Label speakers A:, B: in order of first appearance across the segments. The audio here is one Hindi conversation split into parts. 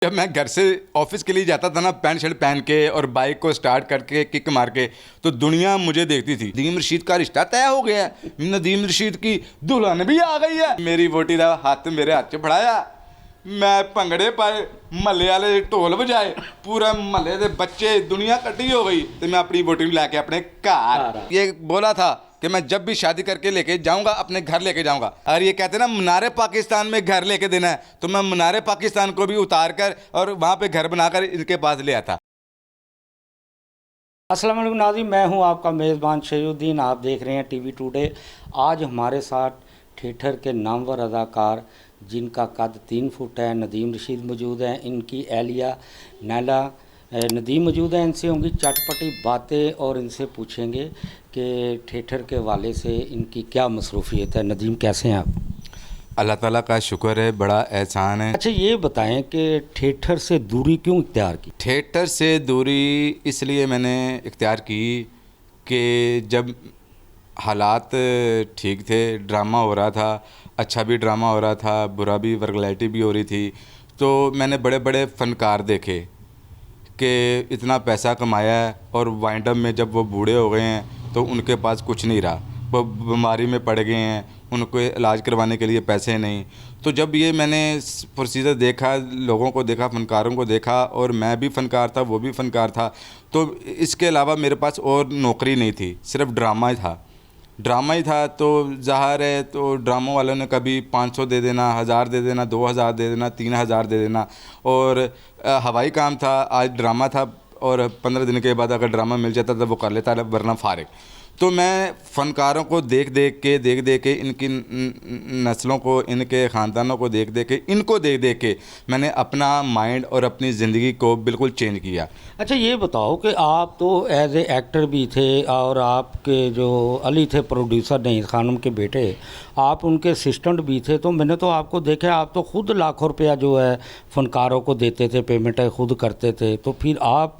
A: जब मैं घर से ऑफिस के लिए जाता था ना, पैंट शर्ट पहन के और बाइक को स्टार्ट करके किक मार के, तो दुनिया मुझे देखती थी। नदीम रशीद का रिश्ता तय हो गया है, नदीम रशीद की दुल्हन भी आ गई है। मेरी वोटी का हाथ मेरे हाथ च फड़ाया, मैं भंगड़े पाए, महल्ले वाले ढोल बजाए, पूरा महल्ले के बच्चे, दुनिया कट्ठी हो गई। तो मैं अपनी वोटी को लैके अपने घर ये बोला था कि मैं जब भी शादी करके लेके जाऊंगा अपने घर लेके जाऊंगा। और ये कहते हैं ना मीनारे पाकिस्तान में घर लेके देना है, तो मैं मीनारे पाकिस्तान को भी उतार कर और वहाँ पे घर बनाकर इनके पास ले आता।
B: अस्सलाम वालेकुम नाज़रीन, मैं हूं आपका मेज़बान शहीउद्दीन। आप देख रहे हैं टीवी टुडे। आज हमारे साथ थिएटर के नामवर अदाकार जिनका कद 3 फुट है, नदीम रशीद मौजूद हैं। इनकी एहलिया नैला नदीम मौजूद है। इनसे होंगी चटपटी बातें और इनसे पूछेंगे कि थिएटर के हवाले से इनकी क्या मसरूफियत है। नदीम, कैसे हैं आप?
A: अल्लाह ताला का शुक्र है, बड़ा एहसान है।
B: अच्छा, ये बताएं कि थिएटर से दूरी क्यों इख्तियार की?
A: थिएटर से दूरी इसलिए मैंने इख्तियार की कि जब हालात ठीक थे, ड्रामा हो रहा था, अच्छा भी ड्रामा हो रहा था, बुरा भी, वर्गलाइटी भी हो रही थी, तो मैंने बड़े बड़े फ़नकार देखे कि इतना पैसा कमाया है और वाइंड अप में जब वो बूढ़े हो गए हैं तो उनके पास कुछ नहीं रहा, वो बीमारी में पड़ गए हैं, उनको इलाज करवाने के लिए पैसे नहीं। तो जब ये मैंने प्रोसीजर देखा, लोगों को देखा, फ़नकारों को देखा, और मैं भी फ़नकार था, वो भी फ़नकार था, तो इसके अलावा मेरे पास और नौकरी नहीं थी, सिर्फ ड्रामा ही था। तो ज़ाहिर है, तो ड्रामों वालों ने कभी 500 दे देना, 1000 दे देना, 2000 दे देना, 3000 दे देना। और हवाई काम था, आज ड्रामा था, और 15 दिन के बाद अगर ड्रामा मिल जाता तो वो कर लेता, वरना फारिग। तो मैं फ़नकारों को देख देख के इनकी नस्लों को, इनके ख़ानदानों को देख देख के मैंने अपना माइंड और अपनी ज़िंदगी को बिल्कुल चेंज किया।
B: अच्छा, ये बताओ कि आप तो एज ए एक्टर भी थे और आपके जो अली थे प्रोड्यूसर नहीं खानम के बेटे, आप उनके असिस्टेंट भी थे। तो मैंने तो आपको देखा, आप तो खुद लाखों रुपया जो है फ़नकारों को देते थे, पेमेंट खुद करते थे। तो फिर आप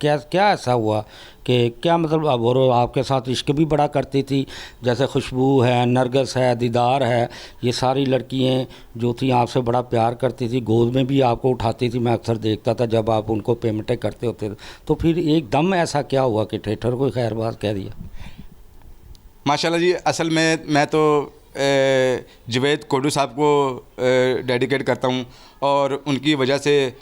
B: क्या ऐसा हुआ कि क्या मतलब, अब और आपके साथ इश्क भी बड़ा करती थी, जैसे खुशबू है, नरगस है, दीदार है, ये सारी लड़कियाँ जो थी आपसे बड़ा प्यार करती थी, गोद में भी आपको उठाती थी, मैं अक्सर देखता था जब आप उनको पेमेंटें करते होते थे। तो फिर एकदम ऐसा क्या हुआ कि थिएटर को खैर बात कह दिया?
A: माशाल्लाह जी, असल में मैं तो जवेद कोडू साहब को डेडिकेट करता हूँ, और उनकी वजह से,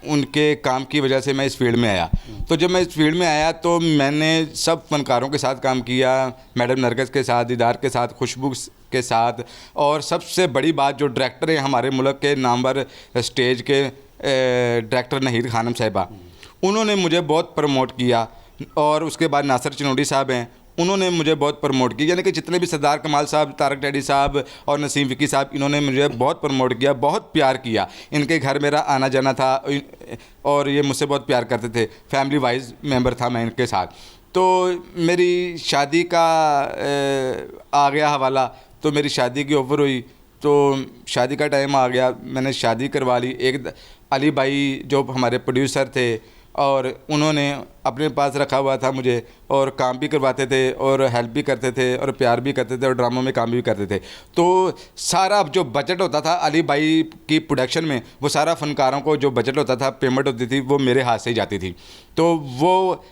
A: उनके काम की वजह से मैं इस फील्ड में आया। तो जब मैं इस फील्ड में आया तो मैंने सब फ़नकारों के साथ काम किया, मैडम नरगस के साथ, दीदार के साथ, खुशबू के साथ, और सबसे बड़ी बात, जो डायरेक्टर हैं हमारे मुल्क के नामवर स्टेज के डायरेक्टर नहीद खानम साहिबा, उन्होंने मुझे बहुत प्रमोट किया। और उसके बाद नासिर चनोडी साहब हैं, उन्होंने मुझे बहुत प्रमोट किया। यानी कि जितने भी सरदार कमाल साहब, तारक डैडी साहब और नसीम विकी साहब, इन्होंने मुझे बहुत प्रमोट किया, बहुत प्यार किया। इनके घर मेरा आना जाना था और ये मुझसे बहुत प्यार करते थे। फैमिली वाइज मेंबर था मैं इनके साथ। तो मेरी शादी का आ गया हवाला, तो मेरी शादी की ऑफ़र हुई, तो शादी का टाइम आ गया, मैंने शादी करवा ली। एक अली भाई जो हमारे प्रोड्यूसर थे, और उन्होंने अपने पास रखा हुआ था मुझे, और काम भी करवाते थे और हेल्प भी करते थे और प्यार भी करते थे और ड्रामों में काम भी करते थे। तो सारा जो बजट होता था अली भाई की प्रोडक्शन में, वो सारा फ़नकारों को जो बजट होता था, पेमेंट होती थी, वो मेरे हाथ से ही जाती थी। तो वो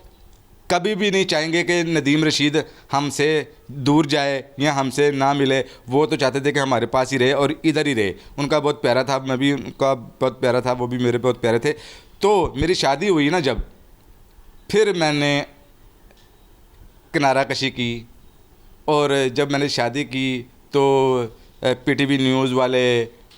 A: कभी भी नहीं चाहेंगे कि नदीम रशीद हमसे दूर जाए या हमसे ना मिले। वो तो चाहते थे कि हमारे पास ही रहे और इधर ही रहे। उनका बहुत प्यारा था, मैं भी उनका बहुत प्यारा था, वो भी मेरे बहुत प्यारे थे। तो मेरी शादी हुई ना जब, फिर मैंने किनारा कशी की, और जब मैंने शादी की तो पीटीवी न्यूज़ वाले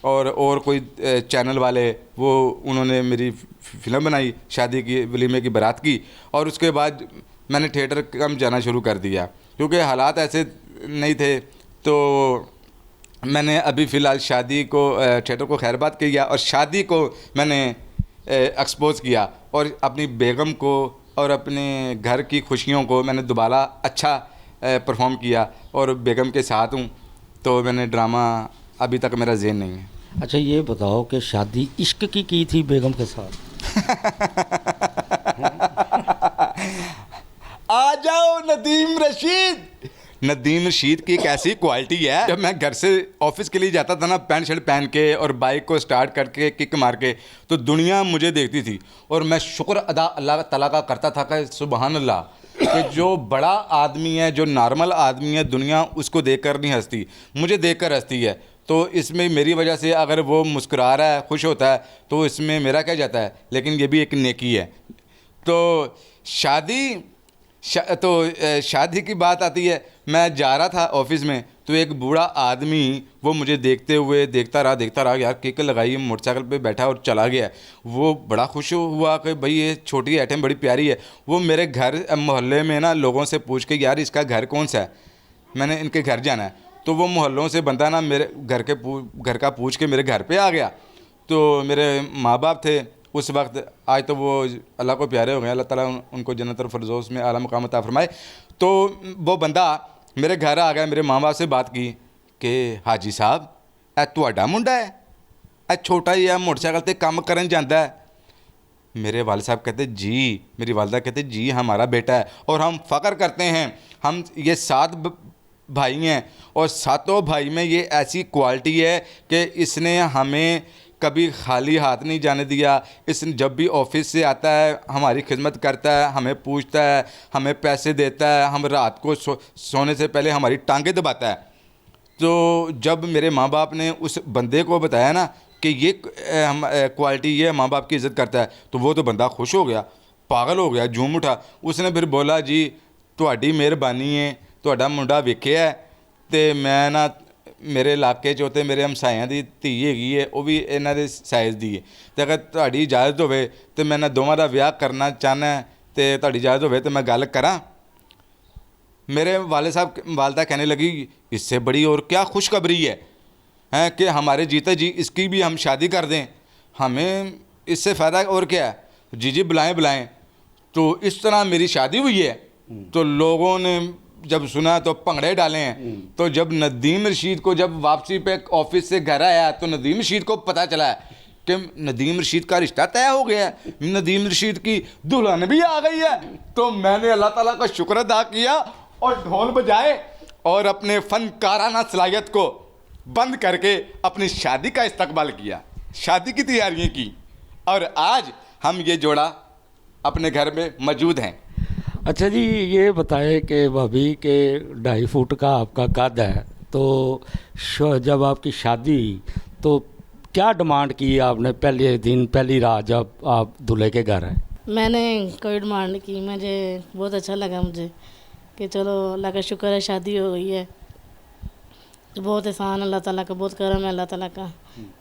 A: और कोई चैनल वाले, वो उन्होंने मेरी फ़िल्म बनाई, शादी की, वलीमे की बारात की, और उसके बाद मैंने थिएटर कम जाना शुरू कर दिया क्योंकि हालात ऐसे नहीं थे। तो मैंने अभी फ़िलहाल शादी को, थिएटर को खैरबाद किया और शादी को मैंने एक्सपोज़ किया, और अपनी बेगम को और अपने घर की खुशियों को मैंने दोबारा अच्छा परफॉर्म किया, और बेगम के साथ हूँ। तो मैंने ड्रामा अभी तक मेरा ज़हन नहीं है।
B: अच्छा, ये बताओ कि शादी इश्क की थी बेगम के साथ?
A: आ जाओ नदीम रशीद, नदीम रशीद की एक ऐसी क्वालिटी है, जब मैं घर से ऑफिस के लिए जाता था ना पैंट शर्ट पहन के और बाइक को स्टार्ट करके किक मार के, तो दुनिया मुझे देखती थी और मैं शुक्र अदा अल्लाह ताला का करता था कि सुबहान अल्लाह, कि जो बड़ा आदमी है, जो नॉर्मल आदमी है, दुनिया उसको देखकर नहीं हंसती, मुझे देखकर हंसती है। तो इसमें मेरी वजह से अगर वो मुस्कुरा रहा है, खुश होता है, तो इसमें मेरा क्या जाता है, लेकिन ये भी एक नेकी है। तो शादी की बात आती है, मैं जा रहा था ऑफिस में, तो एक बूढ़ा आदमी वो मुझे देखते हुए देखता रहा, यार किक लगाई, मोटरसाइकिल पे बैठा और चला गया। वो बड़ा खुश हुआ कि भाई ये छोटी आइटम बड़ी प्यारी है। वो मेरे घर मोहल्ले में ना लोगों से पूछ के, यार इसका घर कौन सा है, मैंने इनके घर जाना है, तो वो मोहल्लों से बंदा ना मेरे घर का पूछ के मेरे घर पे आ गया। तो मेरे माँ बाप थे उस वक्त, आज तो वो अल्लाह को प्यारे हो गए, अल्लाह ताला उनको जन्नत और फरदौस में आला मकाम अता फरमाए। तो वो बंदा मेरे घर आ गया, मेरे माँ बाप से बात की कि हाजी साहब ए तुहाडा मुंडा है, ए छोटा ही है, मोटरसाइकिल ते काम करन जांदा है। मेरे वालिद साहब कहते जी, मेरी वालदा कहते जी हमारा बेटा है, और हम फ़ख्र करते हैं, हम ये 7 भाई हैं और 7 भाई में ये ऐसी क्वालिटी है कि इसने हमें कभी खाली हाथ नहीं जाने दिया। इस जब भी ऑफिस से आता है हमारी खिदमत करता है, हमें पूछता है, हमें पैसे देता है, हम रात को सोने से पहले हमारी टांगें दबाता है। तो जब मेरे माँ बाप ने उस बंदे को बताया ना कि ये हम क्वालिटी ये माँ बाप की इज़्ज़त करता है, तो वो तो बंदा खुश हो गया, पागल हो गया, झूम उठा। उसने फिर बोला जी तुहाडी मेहरबानी है, तुहाडा मुंडा वेखिया है, तो मैं ना मेरे इलाके 'ਚ ਤੇ ਮੇਰੇ ਹਮਸਾਇਆਂ ਦੀ ਧੀ ਹੈਗੀ ਹੈ, ਉਹ ਵੀ ਇਹਨਾਂ ਦੇ ਸਾਈਜ਼ ਦੀ ਹੈ, ਤੇ ਅਗਰ ਤੁਹਾਡੀ ਇਜਾਜ਼ਤ ਹੋਵੇ ਤੇ ਮੈਂ ਨਾ ਦੋਵਾਂ ਦਾ ਵਿਆਹ ਕਰਨਾ ਚਾਹੁੰਦਾ, ਤੇ ਤੁਹਾਡੀ इजाज़त होवे तो मैं गल करा। मेरे वाले साहब वालदा कहने लगी इससे बड़ी और क्या खुशखबरी है कि हमारे जीते जी इसकी भी हम शादी कर दें, हमें इससे फ़ायदा और क्या है, जी बुलाएं। तो इस तरह मेरी शादी हुई है। तो लोगों ने जब सुना तो पंगड़े डाले हैं। तो जब नदीम रशीद को जब वापसी पे ऑफिस से घर आया, तो नदीम रशीद को पता चला कि नदीम रशीद का रिश्ता तय हो गया है, नदीम रशीद की दुल्हन भी आ गई है। तो मैंने अल्लाह ताला का शुक्र अदा किया और ढोल बजाए और अपने फनकाराना सलाहियत को बंद करके अपनी शादी का इस्तकबाल किया, शादी की तैयारियां की, और आज हम ये जोड़ा अपने घर में मौजूद हैं।
B: अच्छा जी, ये बताएं कि भाभी के 2.5 फुट का आपका कद है, तो जब आपकी शादी हुई तो क्या डिमांड की आपने पहले दिन पहली रात जब आप दूल्हे के घर आए?
C: मैंने कोई डिमांड नहीं की, मुझे बहुत अच्छा लगा मुझे कि चलो अल्लाह का शुक्र है शादी हो गई है। तो बहुत एहसान अल्लाह ताला का, बहुत करम है अल्लाह ताला का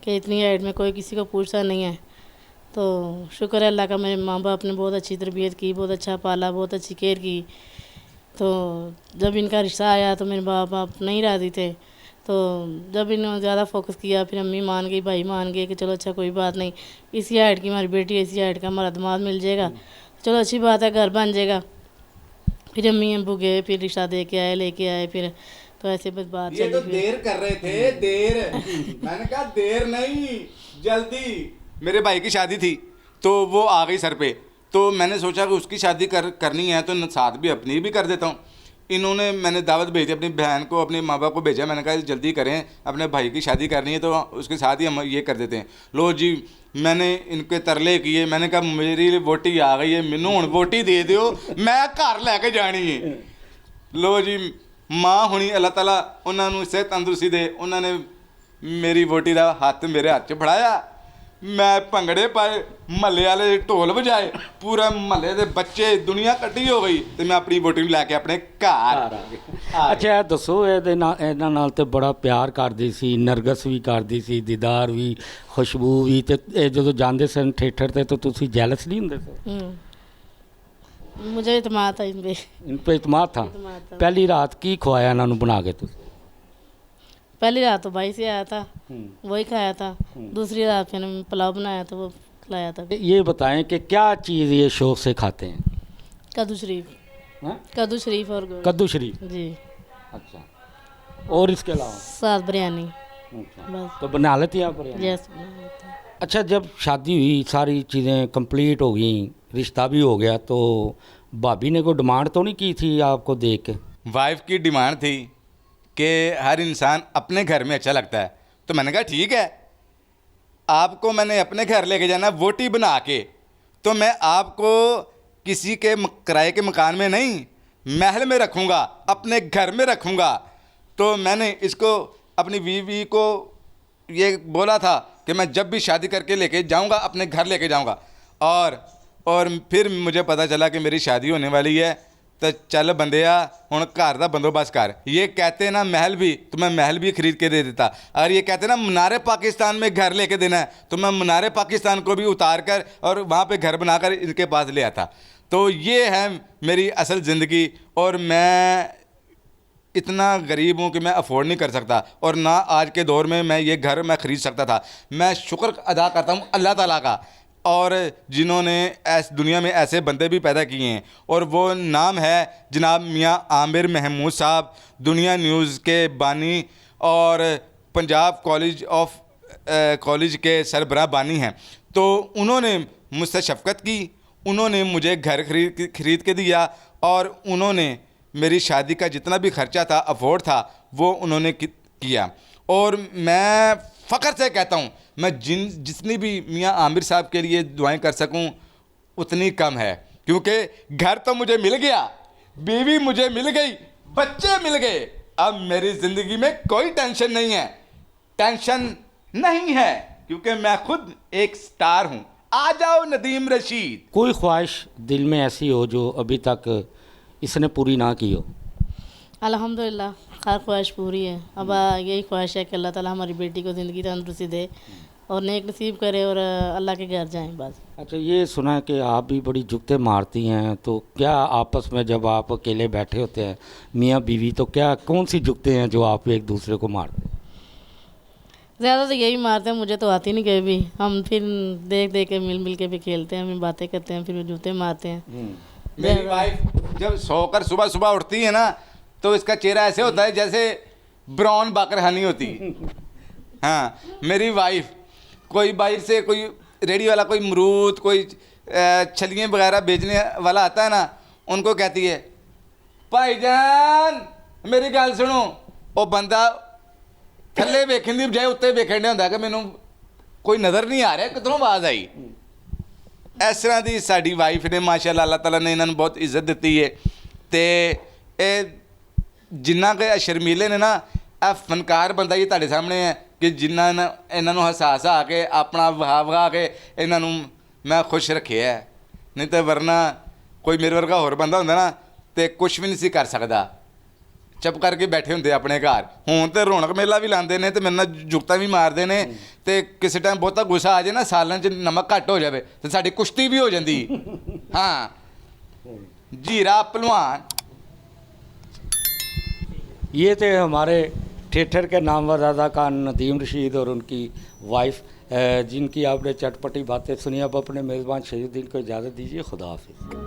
C: कि इतनी हाइट में कोई किसी को पूछता नहीं है। तो शुक्र है अल्लाह का, मेरे माँ बाप ने बहुत अच्छी तरबियत की, बहुत अच्छा पाला, बहुत अच्छी केयर की। तो जब इनका रिश्ता आया तो मेरे माँ बाप नहीं राज़ी थे। तो जब इन्होंने ज़्यादा फोकस किया, फिर अम्मी मान गई, भाई मान गए कि चलो अच्छा कोई बात नहीं, इसी हाइट की हमारी बेटी, इसी हाइट का हमारा दामाद मिल जाएगा, चलो अच्छी बात है, घर बन जाएगा। फिर अम्मी अब्बू गए, फिर रिश्ता दे के आए, लेके आए, फिर तो ऐसे बस बात
A: ये तो देर कर रहे थे, देर मैंने कहा देर नहीं जल्दी। मेरे भाई की शादी थी तो वो आ गई सर पे, तो मैंने सोचा कि उसकी शादी करनी है तो साथ भी अपनी भी कर देता हूँ। इन्होंने मैंने दावत भेजी अपनी बहन को, अपने माँ बाप को भेजा, मैंने कहा जल्दी करें, अपने भाई की शादी करनी है तो उसके साथ ही हम ये कर देते हैं। लो जी, मैंने इनके तरले किए, मैंने कहा मेरी वोटी आ गई है, मैनू हुण वोटी दे दियो, मैं घर लैके जानी है। लो जी, माँ हुणी अल्लाह ताला उन्होंने सेहत तंदुरुस्ती दे, उन्होंने मेरी वोटी का हाथ मेरे हाथ 'ਚ फड़ाया, मैं भंगड़े पाए, महल्ले वाले ढोल बजाए, पूरा महल्ले के बच्चे दुनिया कट्ठी हो गई, तो मैं अपनी वोटी लैके अपने घर आ गया।
B: अच्छा दसो, ਇਹਨਾਂ ਨਾਲ ਤੇ ਬੜਾ ਪਿਆਰ ਕਰਦੀ ਸੀ, ਨਰਗਸ ਵੀ ਕਰਦੀ ਸੀ, ਦੀਦਾਰ ਵੀ, ਖੁਸ਼ਬੂ ਵੀ, ਤੇ ਇਹ ਜਦੋਂ ਜਾਂਦੇ ਸਨ ਥੀਏਟਰ ਤੇ ਤਾਂ ਤੁਸੀਂ ਜੈਲਸ नहीं ਹੁੰਦੇ ਸਰ?
C: मुझे इतमाद था इन पे,
B: इन पे इतमाद था। पहली रात की खवाया इन्होंने बना के? तुम
C: पहली रात तो भाई से आया था, वही खाया था। दूसरी रात फिर पुलाव बनाया तो वो खिलाया था।
B: ये बताएं कि क्या चीज़ ये शौक से खाते हैं?
C: कद्दू शरीफ।
B: हाँ?
C: कद्दू शरीफ और गोश्त।
B: कद्दू शरीफ
C: जी।
B: अच्छा, और इसके अलावा?
C: साथ बिरयानी।
B: अच्छा,
C: बस।
B: तो बना लेती हैं आप बिरयानी?
C: यस, बना लेते हैं।
B: अच्छा, जब शादी हुई, सारी चीज़ें कंप्लीट हो गई, रिश्ता भी हो गया, तो भाभी ने कोई डिमांड तो नहीं की थी आपको देख के?
A: वाइफ की डिमांड थी कि हर इंसान अपने घर में अच्छा लगता है, तो मैंने कहा ठीक है, आपको मैंने अपने घर लेके जाना वोटी बना के, तो मैं आपको किसी के किराए के मकान में नहीं, महल में रखूँगा, अपने घर में रखूँगा। तो मैंने इसको अपनी बीवी को ये बोला था कि मैं जब भी शादी करके लेके जाऊँगा अपने घर लेके जाऊँगा। और फिर मुझे पता चला कि मेरी शादी होने वाली है, तो चल बंदिया हुण घर दा बंदोबस्त कर। ये कहते ना महल भी, तो मैं महल भी खरीद के दे देता। और ये कहते ना मीनार पाकिस्तान में घर लेके देना है, तो मैं मीनार पाकिस्तान को भी उतार कर और वहाँ पे घर बनाकर इनके पास ले आता। तो ये है मेरी असल ज़िंदगी, और मैं इतना गरीब हूँ कि मैं अफोर्ड नहीं कर सकता, और ना आज के दौर में मैं ये घर मैं ख़रीद सकता था। मैं शुक्र अदा करता हूँ अल्लाह ताला का, और जिन्होंने दुनिया में ऐसे बंदे भी पैदा किए हैं, और वो नाम है जनाब मियाँ आमिर महमूद साहब, दुनिया न्यूज़ के बानी और पंजाब कॉलेज के सरबराह बानी हैं। तो उन्होंने मुझसे शफ़क़त की, उन्होंने मुझे घर खरीद के दिया, और उन्होंने मेरी शादी का जितना भी ख़र्चा था, अफोर्ड था, वो उन्होंने किया। और मैं फ़ख्र से कहता हूँ, मैं जितनी भी मियाँ आमिर साहब के लिए दुआएं कर सकूं उतनी कम है, क्योंकि घर तो मुझे मिल गया, बीवी मुझे मिल गई, बच्चे मिल गए। अब मेरी ज़िंदगी में कोई टेंशन नहीं है, टेंशन नहीं है, क्योंकि मैं खुद एक स्टार हूँ। आ जाओ नदीम रशीद।
B: कोई ख्वाहिश दिल में ऐसी हो जो अभी तक इसने पूरी ना की हो?
C: अल्हम्दुलिल्लाह हर ख्वाहिश पूरी है। अब यही ख्वाहिश है कि अल्लाह ताला हमारी बेटी को ज़िंदगी तंदुरुस्ती दे और नेक नसीब करे और अल्लाह के घर जाएं बस।
B: अच्छा, ये सुना है कि आप भी बड़ी जुगते मारती हैं, तो क्या आपस में जब आप अकेले बैठे होते हैं मियाँ बीवी, तो क्या कौन सी जुगते हैं जो आप एक दूसरे को मारते हैं?
C: ज़्यादा तो यही मारते हैं, मुझे तो आती नहीं कभी भी। हम फिर देख देख के मिल के भी खेलते हैं, हम बातें करते हैं, फिर जूते मारते हैं।
A: मेरी वाइफ जब सोकर सुबह सुबह उठती है ना, तो इसका चेहरा ऐसे होता है जैसे ब्राउन बाकर हनी होती। हाँ, मेरी वाइफ कोई बाहर से कोई रेडी वाला, कोई अमरूद, कोई छलियाँ वगैरह बेचने वाला आता है ना, उनको कहती है भाईजान मेरी गल सुनो। वो बंदा थल्ले वेखण दी बजाय उत्ते वेखण डਿਆ ਹੁੰਦਾ कि मैनू कोई नज़र नहीं आ रहा, कितों आवाज़ आई। इस तरह की साड़ी वाइफ ने माशाअल्लाह अल्लाह ताला ने इन्होंने बहुत इज्जत दी है। तो जिन्ना के शर्मीले ने ना, आ फनकार बंदा ही तुहाडे सामने है कि जिन्ना इन्हों हसा के अपना वहा के इन्हों मैं खुश रखे है। नहीं तो वरना कोई मेरे वर्गा होर बंदा होंदा ना, तो कुछ भी नहीं सी कर सकता, चुप करके बैठे होंगे अपने घर। हुण तो रौनक मेला भी लाते हैं, तो मेरे नाल जुगतां भी मारते हैं। तो किसी टाइम बहुता गुस्सा आ जाए ना, सालन च नमक घट हो जाए तो साडी कुश्ती भी हो जाती। हाँ, जीरा पहलवान।
B: ये थे हमारे थिएटर के नामवर अदाकार नदीम रशीद और उनकी वाइफ, जिनकी आपने चटपटी बातें सुनी। अब अपने मेज़बान शहीदुद्दीन को इजाज़त दीजिए। खुदा हाफिज़।